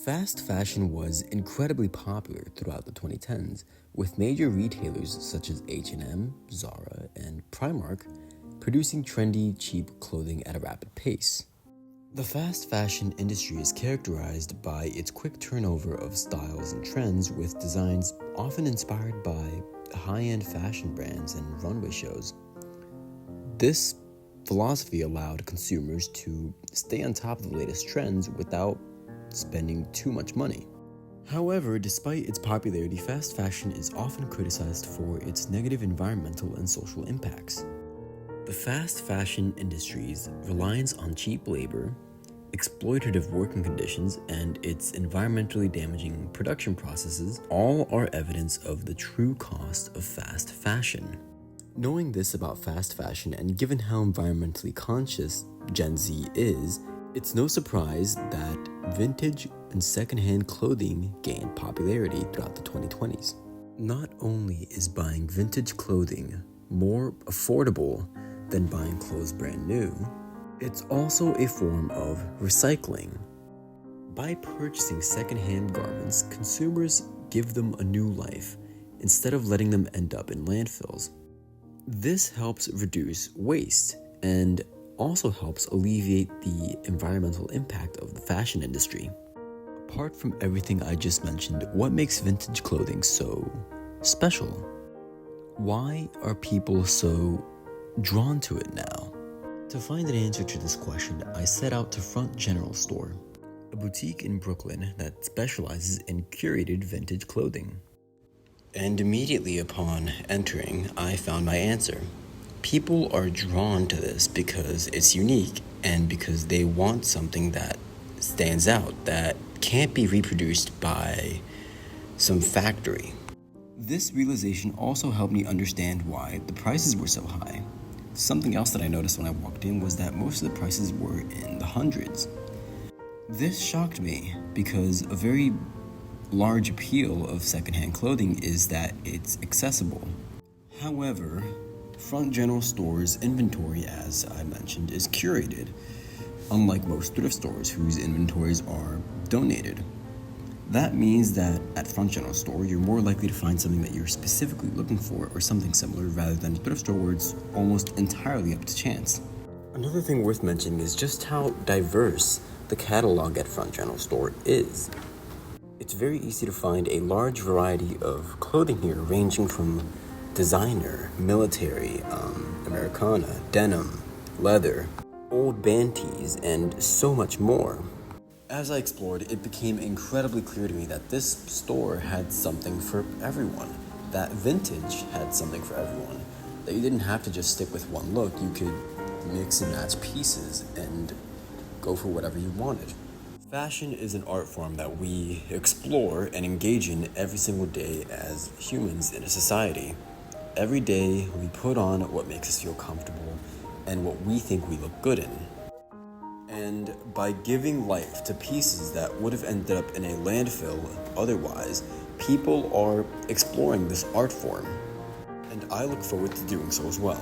Fast fashion was incredibly popular throughout the 2010s, with major retailers such as H&M, Zara, and Primark producing trendy, cheap clothing at a rapid pace. The fast fashion industry is characterized by its quick turnover of styles and trends, with designs often inspired by high-end fashion brands and runway shows. This philosophy allowed consumers to stay on top of the latest trends without spending too much money. However, despite its popularity, fast fashion is often criticized for its negative environmental and social impacts. The fast fashion industry's reliance on cheap labor, exploitative working conditions, and its environmentally damaging production processes all are evidence of the true cost of fast fashion. Knowing this about fast fashion, and given how environmentally conscious Gen Z is, it's no surprise that vintage and secondhand clothing gained popularity throughout the 2020s. Not only is buying vintage clothing more affordable than buying clothes brand new, it's also a form of recycling. By purchasing secondhand garments, consumers give them a new life instead of letting them end up in landfills. This helps reduce waste and also helps alleviate the environmental impact of the fashion industry. Apart from everything I just mentioned, what makes vintage clothing so special? Why are people so drawn to it now? To find an answer to this question, I set out to Front General Store, a boutique in Brooklyn that specializes in curated vintage clothing. And immediately upon entering, I found my answer. People are drawn to this because it's unique and because they want something that stands out, that can't be reproduced by some factory. This realization also helped me understand why the prices were so high. Something else that I noticed when I walked in was that most of the prices were in the hundreds. This shocked me because a very large appeal of secondhand clothing is that it's accessible. However, Front General Store's inventory, as I mentioned, is curated, unlike most thrift stores whose inventories are donated. That means that at Front General Store, you're more likely to find something that you're specifically looking for or something similar, rather than a thrift store where it's almost entirely up to chance. Another thing worth mentioning is just how diverse the catalog at Front General Store is. It's very easy to find a large variety of clothing here, ranging from designer, military, Americana, denim, leather, old band tees, and so much more. As I explored, it became incredibly clear to me that this store had something for everyone, that vintage had something for everyone, that you didn't have to just stick with one look. You could mix and match pieces and go for whatever you wanted. Fashion is an art form that we explore and engage in every single day as humans in a society. Every day, we put on what makes us feel comfortable and what we think we look good in. And by giving life to pieces that would have ended up in a landfill otherwise, people are exploring this art form. And I look forward to doing so as well.